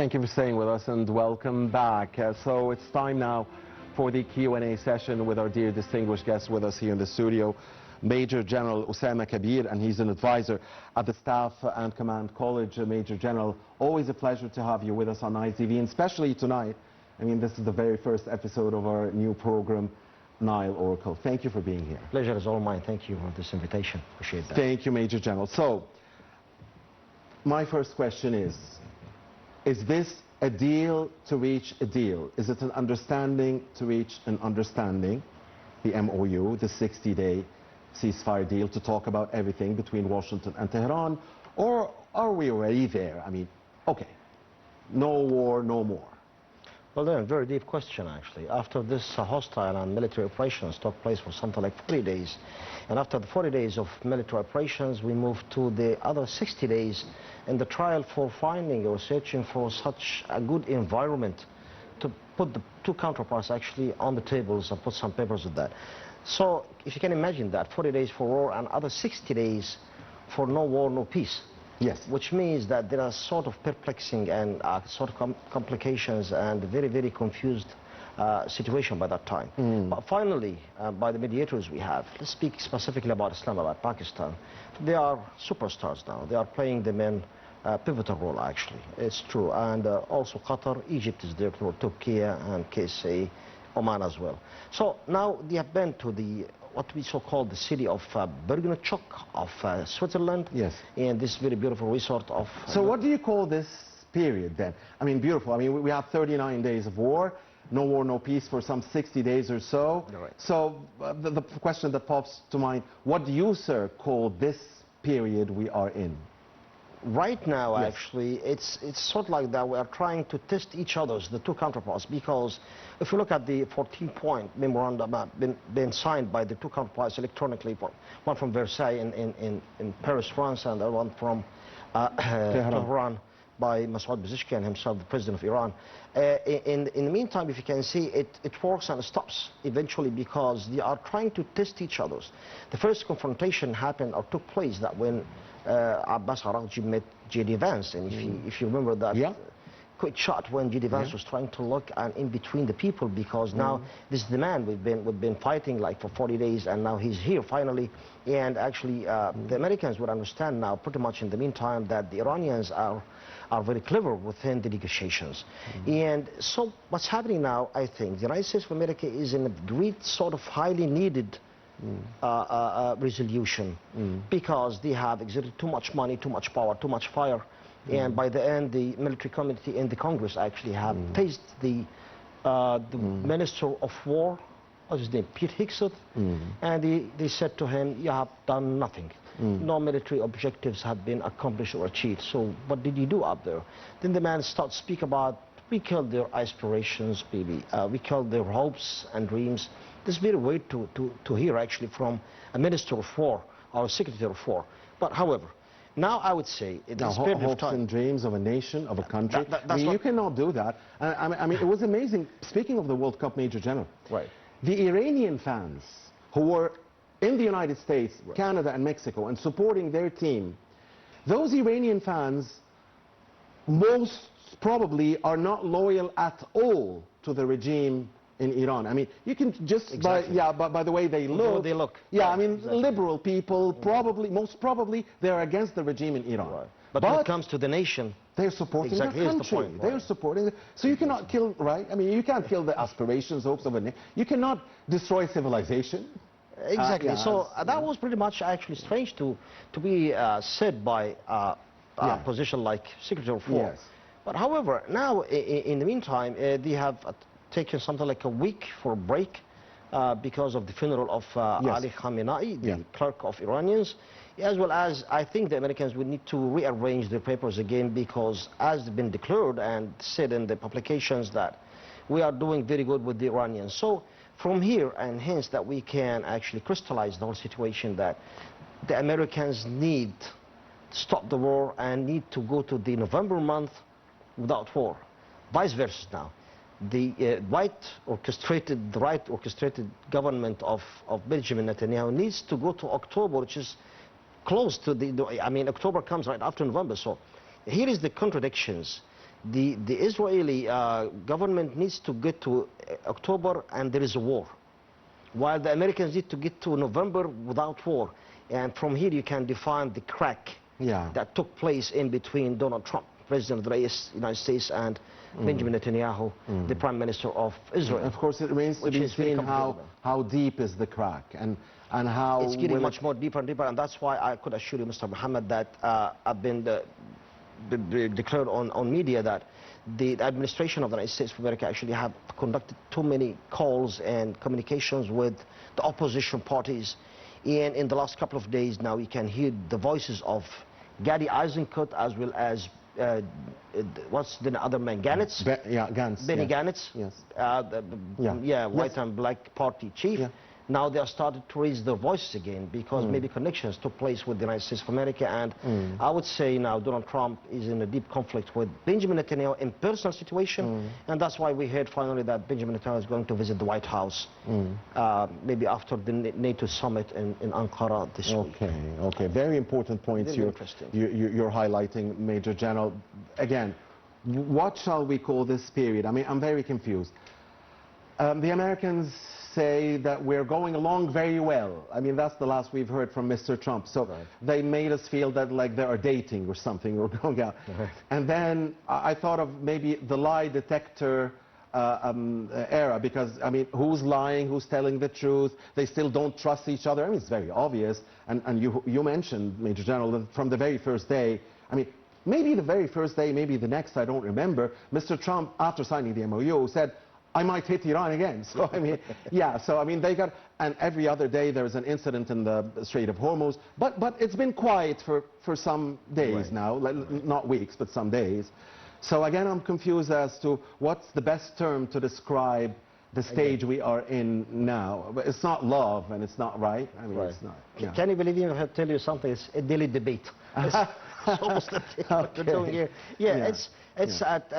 Thank you for staying with us and welcome back. So it's time now for the Q&A session with our dear distinguished guest with us here in the studio, Major General Osama Kaber, and he's an advisor at the Staff and Command College. Major General, always a pleasure to have you with us on Nile TV, and especially tonight. I mean, this is the very first episode of our new program, Nile Oracle. Thank you for being here. Pleasure is all mine. Thank you for this invitation. Appreciate that. Thank you, Major General. So, my first question is this a deal to reach a deal? Is it an understanding to reach an understanding, the MOU, the 60-day ceasefire deal to talk about everything between Washington and Tehran? Or are we already there? I mean, okay, no war, no more. Well, then, a very deep question, actually. After this hostile and military operations took place for something like 40 days, and after the 40 days of military operations, we moved to the other 60 days in the trial for finding or searching for such a good environment to put the two counterparts actually on the tables and put some papers with that. So, if you can imagine that, 40 days for war and other 60 days for no war, no peace. Yes. Which means that there are sort of perplexing and sort of complications and very, very confused situation by that time. But finally, by the mediators we have, let's speak specifically about Islamabad, Pakistan. They are superstars now. They are playing the main pivotal role, actually. It's true. And also Qatar, Egypt is there, Turkey and KSA, Oman as well. So now they have been to the what we so-called the city of Bergenstock of Switzerland. Yes. And this very beautiful resort of... So what do you call this period then? I mean, beautiful. I mean, we have 39 days of war, no peace for some 60 days or so. Right. So the question that pops to mind, what do you, sir, call this period we are in? Right now, Yes. actually, it's sort of like that. We are trying to test each other's, the two counterparts, because if you look at the 14-point memorandum been signed by the two counterparts electronically, one from Versailles in Paris, France, and the other one from Tehran by Masoud Pezeshkian himself, the president of Iran. In the meantime, if you can see, it works and stops eventually because they are trying to test each other's. The first confrontation happened or took place that when Abbas Araghchi met J.D. Vance, and if you remember that quick shot when J.D. Vance was trying to look in between the people, because now this is the man we've been fighting like for 40 days, and now he's here finally. And actually, the Americans would understand now, pretty much in the meantime, that the Iranians are very clever within the negotiations. And so what's happening now, I think, the United States of America is in a great sort of highly needed resolution because they have exerted too much money, too much power, too much fire. And by the end, the military committee in the Congress actually have faced the Minister of War, what's his name, Pete Hegseth, and they said to him, you have done nothing. No military objectives have been accomplished or achieved. So what did you do up there? Then the man starts to speak about, we killed their aspirations, baby. We killed their hopes and dreams. This is very weird to hear actually from a Minister of War or a Secretary of War. But however, now I would say in this period of hopes time, and dreams of a nation, of a country. I mean, what, you cannot do that. I mean, it was amazing. Speaking of the World Cup, Major General, right. The Iranian fans who were in the United States, Canada and Mexico and supporting their team, those Iranian fans most probably are not loyal at all to the regime in Iran. I mean, you can just by the way they look. Yeah, I mean, liberal people probably, most probably, they're against the regime in Iran. Right. But when it comes to the nation, they're supporting the country. The point, they're supporting. So you cannot kill, right? I mean, you can't kill the aspirations, hopes of a nation. You cannot destroy civilization. Exactly. So that was pretty much actually strange to be said by a position like Secretary of War. Yes. But however, now in the meantime, they have taken something like a week for a break because of the funeral of Ali Khamenei, the clerk of Iranians, as well as I think the Americans would need to rearrange their papers again because as been declared and said in the publications that we are doing very good with the Iranians. So from here and hence that we can actually crystallize the whole situation that the Americans need to stop the war and need to go to the November month without war. Vice versa now. The right orchestrated government of Benjamin Netanyahu needs to go to October, which is close to I mean, October comes right after November. So here is the contradictions. the Israeli government needs to get to October and there is a war, while the Americans need to get to November without war. And from here you can define the crack that took place in between Donald Trump, President of the United States, and Benjamin Netanyahu, the Prime Minister of Israel. Of course, it remains to be seen how deep is the crack and how... It's getting much more deeper and deeper, and that's why I could assure you, Mr. Mohammed, that I've been declared on media that the administration of the United States of America actually have conducted too many calls and communications with the opposition parties. And in the last couple of days now, you can hear the voices of Gadi Eisenkot as well as what's the other man, Gantz? Gantz. Benny Gantz. Yes. White and Black Party chief. Yeah. Now they are started to raise their voices again because maybe connections took place with the United States of America, and I would say now Donald Trump is in a deep conflict with Benjamin Netanyahu in personal situation, and that's why we heard finally that Benjamin Netanyahu is going to visit the White House maybe after the NATO summit in Ankara this week. Okay, very important points you're highlighting, Major General. Again, what shall we call this period? I mean, I'm very confused. The Americans say that we're going along very well. I mean, that's the last we've heard from Mr. Trump. So they made us feel that like they are dating or something, or going out. And then I thought of maybe the lie detector era, because, I mean, who's lying, who's telling the truth? They still don't trust each other. I mean, it's very obvious. And you mentioned, Major General, that from the very first day, I mean, maybe the very first day, maybe the next, I don't remember, Mr. Trump, after signing the MOU, said, I might hit Iran again. So, I mean, so, I mean, they got, and every other day there's an incident in the Strait of Hormuz, but it's been quiet for some days now, not weeks, but some days. So again, I'm confused as to what's the best term to describe the stage we are in now. But it's not love, and it's not right. I mean, it's not. Can you believe me if I tell you something? It's a daily debate. It's almost what we're doing here. It's at,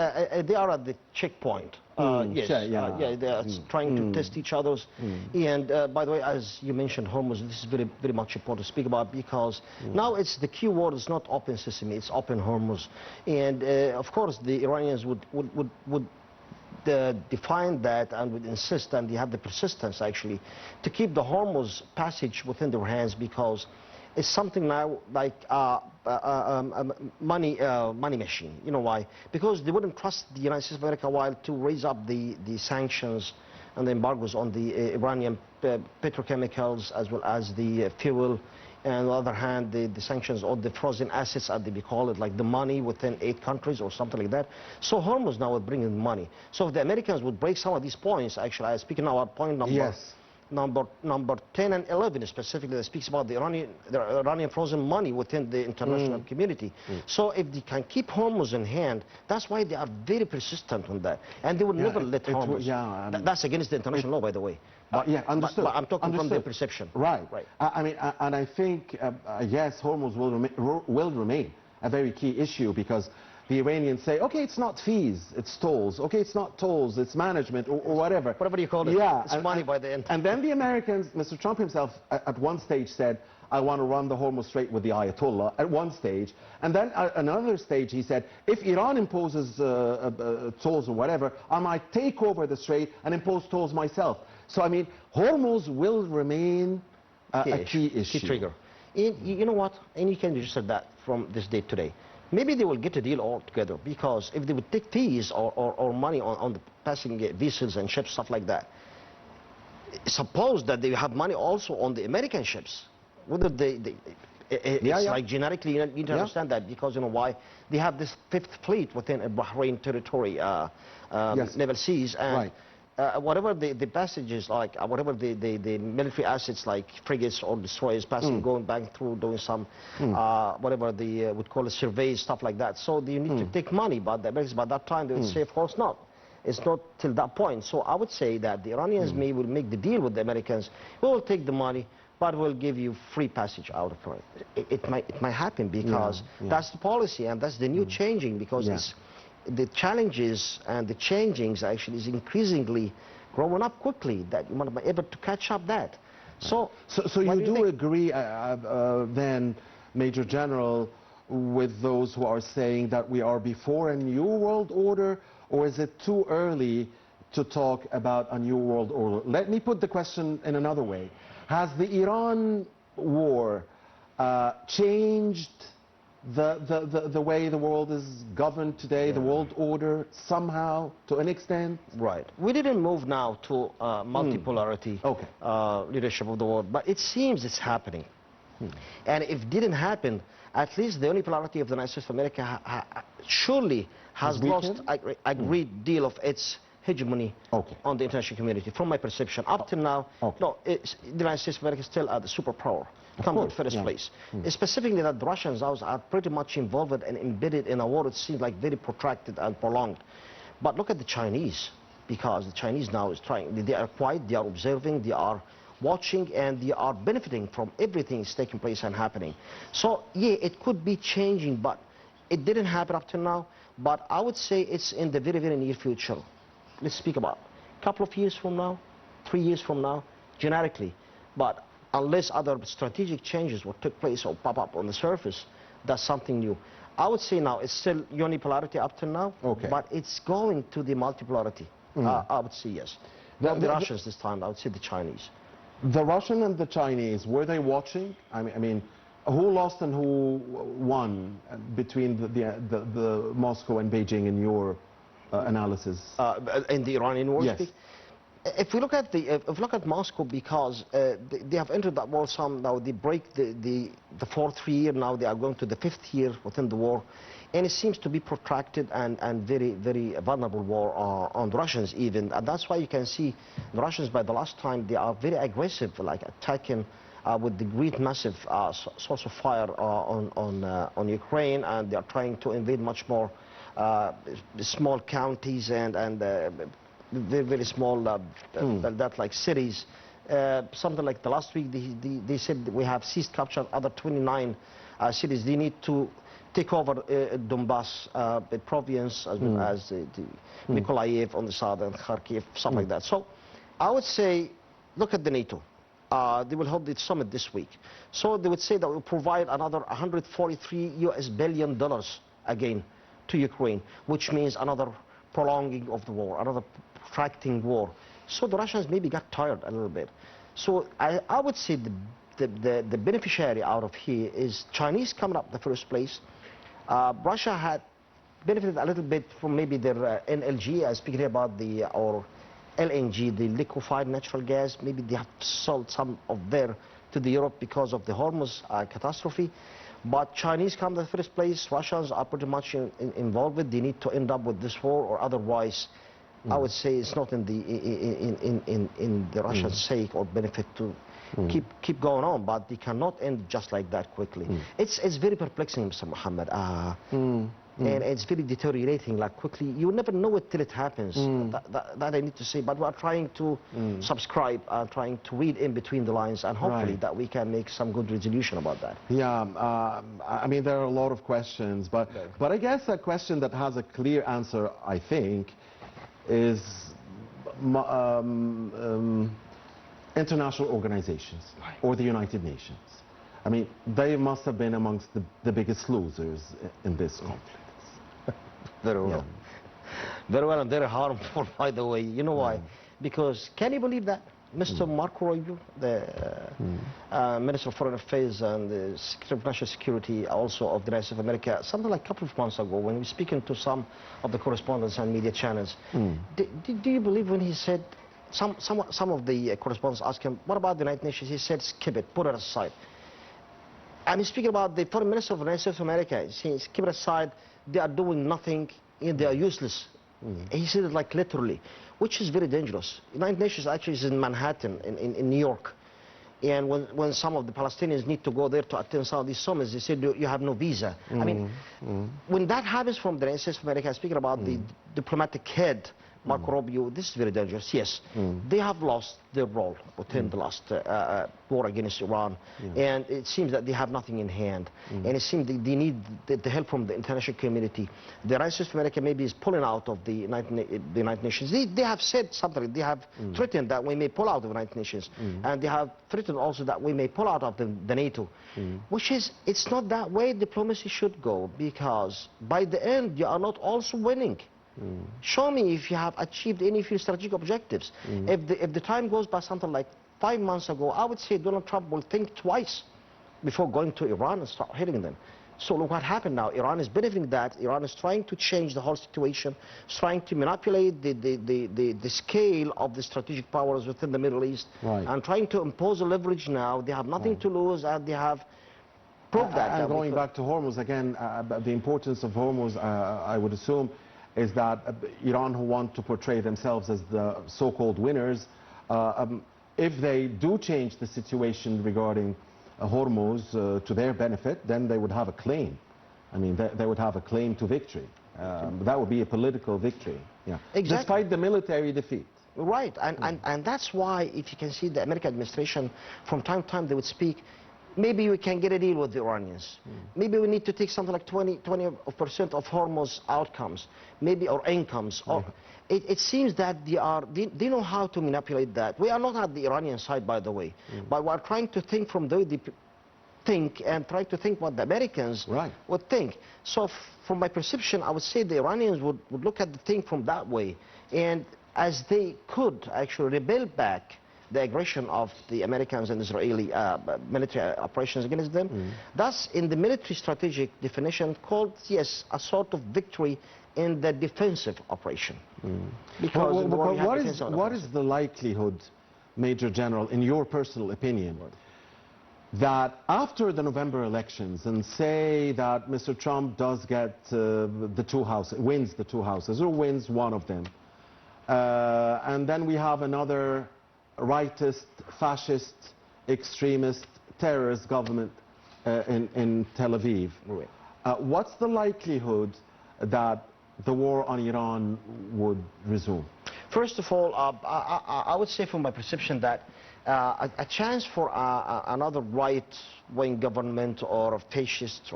they are at the checkpoint. They are trying to test each other's. And by the way, as you mentioned, Hormuz, this is very, very much important to speak about, because now it's the key word is not open sesame, it's open Hormuz. And of course, the Iranians would define that and would insist, and they have the persistence actually to keep the Hormuz passage within their hands, because it's something now like money machine. You know why? Because they wouldn't trust the United States of America while to raise up the sanctions and the embargoes on the Iranian petrochemicals as well as the fuel. And on the other hand, the sanctions on the frozen assets, as they call it, like the money within 8 countries or something like that. So Hormuz now would bring in money. So if the Americans would break some of these points, actually, I speak now about point number 10 and 11 specifically, that speaks about the Iranian frozen money within the international community. So if they can keep Hormuz in hand, that's why they are very persistent on that. And they would never let Hormuz. That's against the international law, by the way. But, understood. But I'm talking from their perception. Right. I mean, and I think, yes, Hormuz will remain a very key issue, because the Iranians say, okay, it's not fees, it's tolls. Okay, it's not tolls, it's management or whatever. Whatever you call it, it's money by the end. And then the Americans, Mr. Trump himself, at one stage said, I want to run the Hormuz Strait with the Ayatollah, at one stage. And then at another stage he said, if Iran imposes tolls or whatever, I might take over the strait and impose tolls myself. So, I mean, Hormuz will remain a key issue. Key trigger. And you know what? And you can register that from this date today. Maybe they will get a deal altogether, because if they would take fees or money on the passing vessels and ships, stuff like that, suppose that they have money also on the American ships. Whether it's like generically, you need to understand that, because you know why? They have this 5th fleet within a Bahrain territory, naval seas, and whatever the passages, like whatever the military assets like frigates or destroyers passing, going back through, doing some whatever they would call it surveys, stuff like that. So you need to take money, but the Americans by that time they would say, of course not. It's not till that point. So I would say that the Iranians may will make the deal with the Americans. We will take the money, but we'll give you free passage out of it. It might happen, because that's the policy, and that's the new changing, because it's the challenges and the changings actually is increasingly growing up quickly, that you might be able to catch up that. So you do agree then, Major General, with those who are saying that we are before a new world order, or is it too early to talk about a new world order? Let me put the question in another way. Has the Iran war changed the way the world is governed today, the world order, somehow, to an extent? Right. We didn't move now to multipolarity leadership of the world, but it seems it's happening. And if it didn't happen, at least the unipolarity of the United States of America surely has lost a great deal of its hegemony on the international community, from my perception. Up till now, no, the United States of America is still the superpower, comes in first place. Specifically that the Russians are pretty much involved and embedded in a war that seems like very protracted and prolonged. But look at the Chinese, because the Chinese now is trying, they are quiet, they are observing, they are watching, and they are benefiting from everything that's taking place and happening. So, yeah, it could be changing, but it didn't happen up till now. But I would say it's in the very, very near future. Let's speak about a couple of years from now, 3 years from now, generically. But unless other strategic changes will take place or pop up on the surface, that's something new. I would say now it's still unipolarity up to now, but it's going to the multipolarity. I would say yes. Not the Russians this time, I would say the Chinese. The Russian and the Chinese, were they watching? I mean, who lost and who won between the Moscow and Beijing in your analysis? In the Iranian war? Yes. If we look at Moscow, because they have entered that war some, now they break the fourth year, now they are going to the fifth year within the war, and it seems to be protracted and very, very vulnerable war on the Russians even, and that's why you can see the Russians by the last time, they are very aggressive, like attacking with the great massive source of fire on Ukraine, and they are trying to invade much more small counties and very, very small, like cities. Something like the last week, they said we have seized, captured other 29 cities. They need to take over Donbass, the province, as well as the Mykolaiv on the south and Kharkiv, something like that. So I would say, look at the NATO. They will hold the summit this week. So they would say that we'll provide another $143 billion again to Ukraine, which means another prolonging of the war, another protracting war. So the Russians maybe got tired a little bit. So I would say the beneficiary out of here is Chinese coming up the first place. Russia had benefited a little bit from maybe their NLG, speaking here about or LNG, the liquefied natural gas. Maybe they have sold some of there to the Europe because of the Hormuz catastrophe. But Chinese come to the first place. Russians are pretty much involved with. They need to end up with this war, or otherwise, I would say it's not in the Russian sake or benefit to keep going on. But they cannot end just like that quickly. It's very perplexing, Mr. Mohammed. And it's very deteriorating, like quickly. You never know it till it happens. That I need to say. But we are trying to subscribe, trying to read in between the lines, and hopefully that we can make some good resolution about that. Yeah, I mean, there are a lot of questions, but I guess a question that has a clear answer, I think, is international organizations or the United Nations. I mean, they must have been amongst the biggest losers in this conflict. Very well. Very well, and very harmful, by the way. You know why? Because can you believe that Mr. Marco Rubio, the Minister of Foreign Affairs and the Secretary of National Security, also of the United States of America, something like a couple of months ago, when we were speaking to some of the correspondents and media channels, do you believe when he said, some of the correspondents asked him, what about the United Nations? He said, skip it, put it aside. And he's speaking about the Foreign Minister of the United States of America. He's keep it aside. They are doing nothing. They are useless. He said it like literally, which is very dangerous. The United Nations actually is in Manhattan, in New York. And when some of the Palestinians need to go there to attend some of these summits, they said you have no visa. I mean, when that happens from the United States of America, speaking about the diplomatic head, Marco Rubio, this is very dangerous. Yes, they have lost their role within the last war against Iran, and it seems that they have nothing in hand, and it seems they need the help from the international community. The United States of America maybe is pulling out of the United Nations. They have said something. They have threatened that we may pull out of the United Nations, and they have threatened also that we may pull out of the NATO, which is, it's not that way diplomacy should go, because by the end you are not also winning. Show me if you have achieved any of your strategic objectives. If the time goes by something like 5 months ago, I would say Donald Trump will think twice before going to Iran and start hitting them. So look what happened now. Iran is benefiting that. Iran is trying to change the whole situation, is trying to manipulate the scale of the strategic powers within the Middle East, and trying to impose a leverage now. They have nothing to lose, and they have proved that. And going back to Hormuz again, the importance of Hormuz, I would assume, is that Iran, who want to portray themselves as the so-called winners, if they do change the situation regarding Hormuz to their benefit, then they would have a claim. I mean, they would have a claim to victory. That would be a political victory, despite the military defeat. Right, and that's why, if you can see the American administration, from time to time they would speak, maybe we can get a deal with the Iranians. Maybe we need to take something like 20% of Hormuz outcomes, maybe, or incomes. Or it seems that they know how to manipulate that. We are not at the Iranian side, by the way, but we are trying to think from the way they think, and try to think what the Americans would think. So from my perception, I would say the Iranians would look at the thing from that way, and as they could actually rebel back the aggression of the Americans and Israeli military operations against them. That's in the military strategic definition called, yes, a sort of victory in the defensive operation. Because what is the likelihood, Major General, in your personal opinion, that after the November elections, and say that Mr. Trump does get the two houses, wins the two houses, or wins one of them, and then we have another rightist, fascist, extremist, terrorist government in Tel Aviv. What's the likelihood that the war on Iran would resume? First of all, I would say from my perception that a chance for another right-wing government or a fascist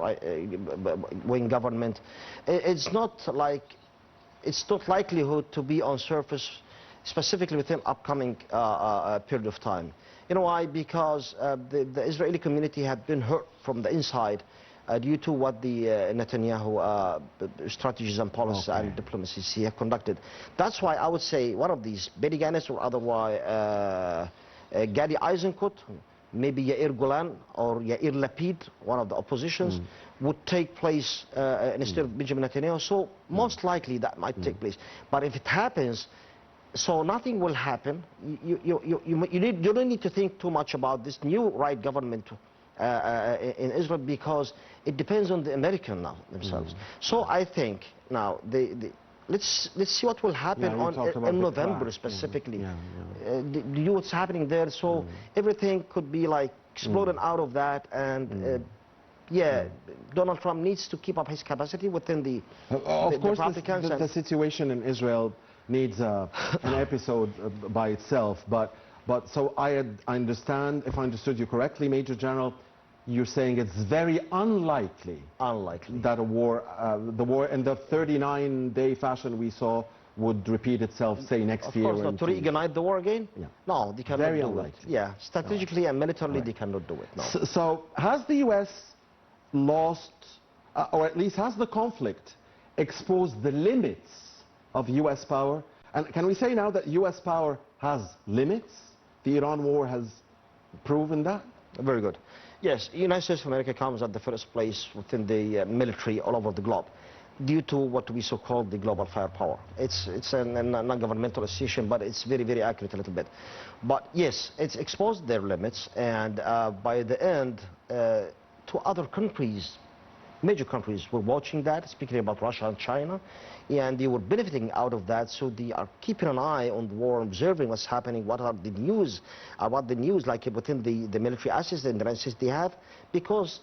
wing government, it's not likelihood to be on surface, specifically within upcoming period of time. You know why? Because the Israeli community had been hurt from the inside due to what the Netanyahu strategies and policies and diplomacy he have conducted. That's why I would say one of these, Benny Gantz or otherwise Gadi Eisenkot, maybe Yair Golan or Yair Lapid, one of the oppositions, would take place instead of Benjamin Netanyahu. So most likely that might take place. But if it happens, so nothing will happen. You don't need to think too much about this new right government in Israel, because it depends on the Americans now themselves. So I think now let's see what will happen in November specifically. Do you what's happening there? So everything could be like exploding out of that, and Donald Trump needs to keep up his capacity within the Republicans. The situation in Israel needs an episode by itself, but so I understand, if I understood you correctly, Major General, you're saying it's very unlikely that the war in the 39-day fashion we saw would repeat itself, say, next year. Of course not. To reignite the war again? No, they cannot very do unlikely. it. Yeah, strategically and militarily they cannot do it. No. So has the U.S. lost, or at least has the conflict exposed the limits of U.S. power? And can we say now that U.S. power has limits? The Iran war has proven that? Very good. Yes, the United States of America comes at the first place within the military all over the globe, due to what we so-call the global firepower. It's a non-governmental association, but it's very, very accurate a little bit. But yes, it's exposed their limits, and by the end, to other countries, major countries were watching that, speaking about Russia and China, and they were benefiting out of that, so they are keeping an eye on the war, observing what's happening, what are the news, like within the military assets and the United States they have, because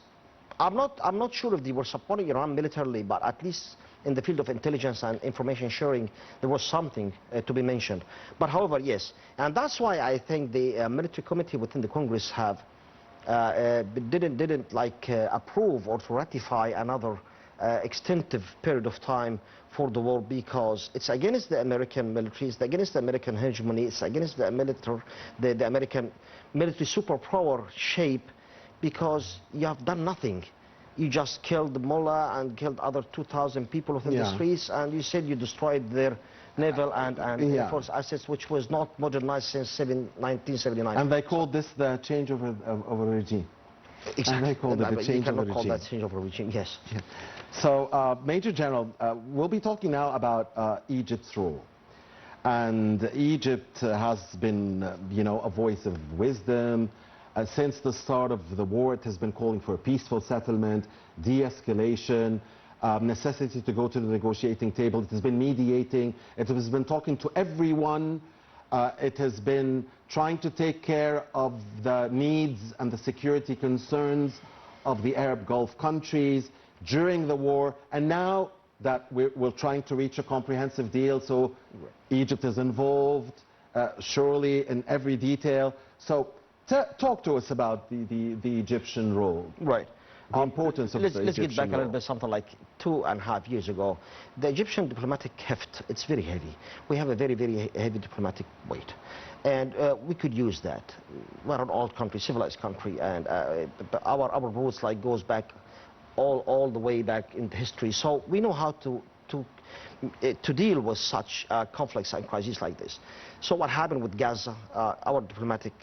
I'm not sure if they were supporting Iran militarily, but at least in the field of intelligence and information sharing, there was something to be mentioned. But however, yes, and that's why I think the military committee within the Congress have didn't approve or to ratify another extensive period of time for the war, because it's against the American military, it's against the American hegemony, it's against the American military superpower shape, because you have done nothing. You just killed the mullah and killed other 2,000 people within the streets, and you said you destroyed their naval and air force assets, which was not modernized since 1979. And they called this the change of a regime. Exactly. And they called it the change of a regime. You cannot call that change of a regime, yes. Yeah. So, Major General, we'll be talking now about Egypt's role. And Egypt has been, you know, a voice of wisdom. Since the start of the war, it has been calling for a peaceful settlement, de-escalation, necessity to go to the negotiating table. It has been mediating. It has been talking to everyone. It has been trying to take care of the needs and the security concerns of the Arab Gulf countries during the war. And now that we're trying to reach a comprehensive deal, so Egypt is involved, surely in every detail. So talk to us about the Egyptian role. Right. The importance of the Egyptian Let's get back role. a little bit, something like 2.5 years ago. The Egyptian diplomatic heft, it's very heavy. We have a very, very heavy diplomatic weight. And we could use that. We're an old country, civilized country, and our roots goes back all the way back in history. So we know how to deal with such conflicts and crises like this. So what happened with Gaza, our diplomatic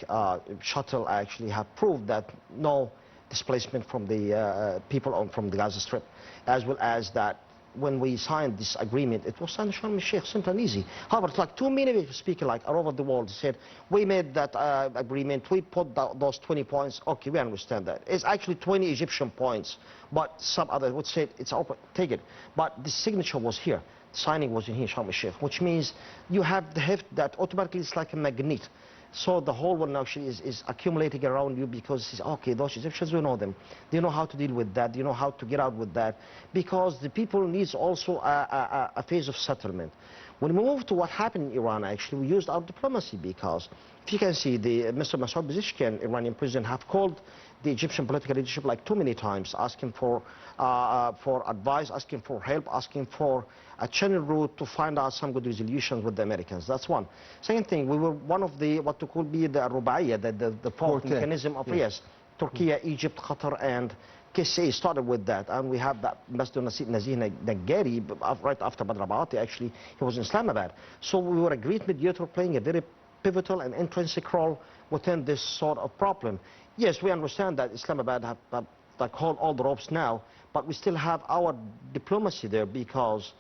shuttle actually have proved that no displacement from the people from the Gaza Strip, as well as that when we signed this agreement, it was signed in Sharm el-Sheikh, simple and easy. However, it's like too many people all over the world said, we made that agreement, we put those 20 points, okay, we understand that. It's actually 20 Egyptian points, but some others would say it's open, take it. But the signature was here, the signing was in here, Sharm el-Sheikh, which means you have the heft that automatically is like a magnet. So the whole one actually is accumulating around you, because it's, okay, those Egyptians, we know them. They know how to deal with that. They know how to get out with that. Because the people needs also a phase of settlement. When we move to what happened in Iran, actually, we used our diplomacy, because if you can see, Mr. Masoud Pezeshkian, Iranian president, have called the Egyptian political leadership like too many times, asking for advice, asking for help, asking for a channel route to find out some good resolutions with the Americans. That's one. Second thing, we were one of the, what could be the Rubaiya, the fourth mechanism of, yes, Turkey, Egypt, Qatar, and KSA started with that. And we have that Ambassador Nazih Naggari, right after Badr Abati, actually, he was in Islamabad. So we were a great mediator playing a very pivotal and intrinsic role within this sort of problem. Yes, we understand that Islamabad have hold all the ropes now, but we still have our diplomacy there, because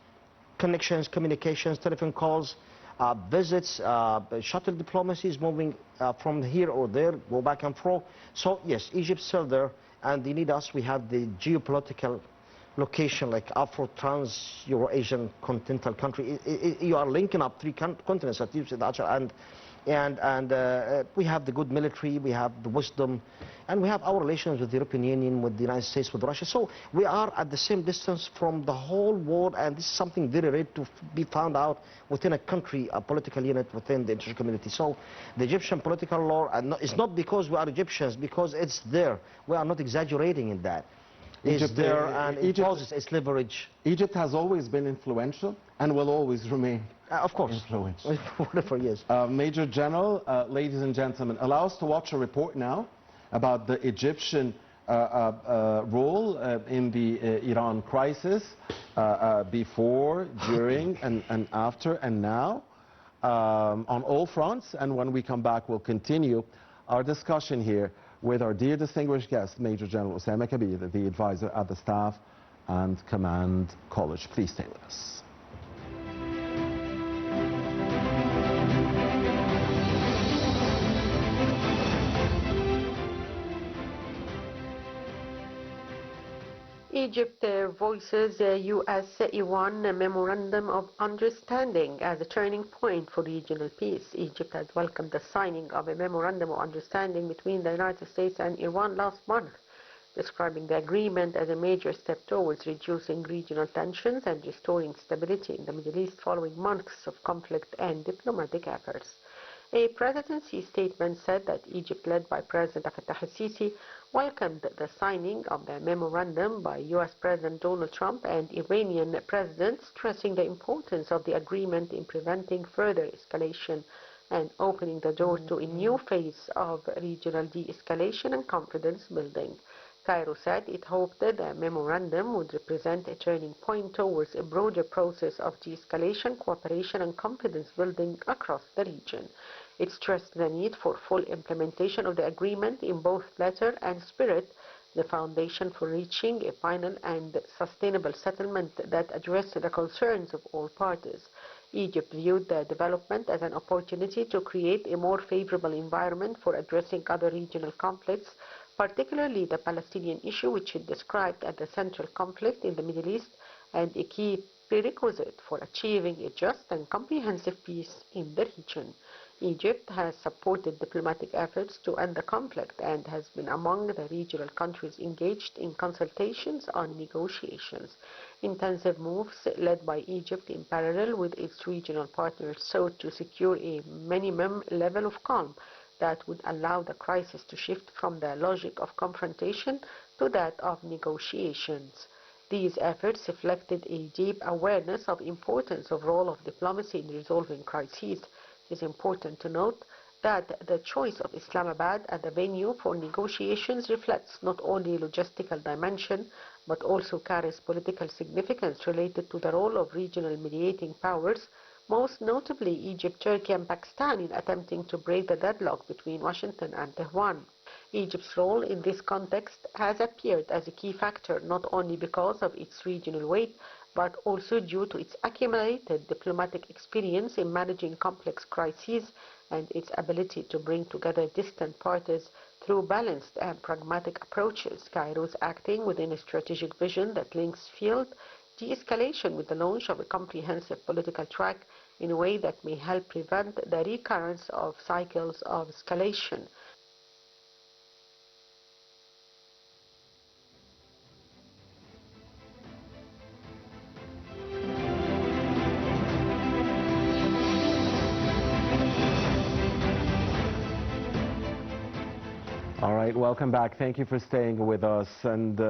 connections, communications, telephone calls, visits, shuttle diplomacy is moving from here or there, go back and forth. So yes, Egypt's still there, and they need us. We have the geopolitical location like Afro Trans-Euro-Asian continental country. You are linking up three continents, and we have the good military, we have the wisdom, and we have our relations with the European Union, with the United States, with Russia. So we are at the same distance from the whole world, and this is something very rare to be found out within a country, a political unit within the international community. So the Egyptian political law, and it's not because we are Egyptians, because it's there. We are not exaggerating in that. It's there, and it poses its leverage. Egypt has always been influential and will always remain of course. influential. Whatever, yes. Major General, ladies and gentlemen, allow us to watch a report now about the Egyptian role in the Iran crisis before, during, and after, and now, on all fronts. And when we come back, we'll continue our discussion here with our dear distinguished guest, Major General Osama Kaber, the advisor at the Staff and Command College. Please stay with us. Egypt voices U.S.-Iran Memorandum of Understanding as a turning point for regional peace. Egypt has welcomed the signing of a Memorandum of Understanding between the United States and Iran last month. describing the agreement as a major step towards reducing regional tensions and restoring stability in the Middle East following months of conflict and diplomatic efforts. A presidency statement said that Egypt, led by President Fattah el-Sisi, welcomed the signing of the memorandum by U.S. President Donald Trump and Iranian President, stressing the importance of the agreement in preventing further escalation and opening the door to a new phase of regional de-escalation and confidence building. Cairo said it hoped that the memorandum would represent a turning point towards a broader process of de-escalation, cooperation and confidence building across the region. It stressed the need for full implementation of the agreement in both letter and spirit, the foundation for reaching a final and sustainable settlement that addressed the concerns of all parties. Egypt viewed the development as an opportunity to create a more favorable environment for addressing other regional conflicts, particularly the Palestinian issue, which it described as the central conflict in the Middle East and a key prerequisite for achieving a just and comprehensive peace in the region. Egypt has supported diplomatic efforts to end the conflict and has been among the regional countries engaged in consultations on negotiations. Intensive moves led by Egypt in parallel with its regional partners sought to secure a minimum level of calm that would allow the crisis to shift from the logic of confrontation to that of negotiations. These efforts reflected a deep awareness of the importance of the role of diplomacy in resolving crises. It is important to note that the choice of Islamabad as the venue for negotiations reflects not only a logistical dimension, but also carries political significance related to the role of regional mediating powers, most notably Egypt, Turkey and Pakistan, in attempting to break the deadlock between Washington and Tehran. Egypt's role in this context has appeared as a key factor not only because of its regional weight, but also due to its accumulated diplomatic experience in managing complex crises and its ability to bring together distant parties through balanced and pragmatic approaches. Cairo is acting within a strategic vision that links field de-escalation with the launch of a comprehensive political track in a way that may help prevent the recurrence of cycles of escalation. All right, welcome back. Thank you for staying with us. And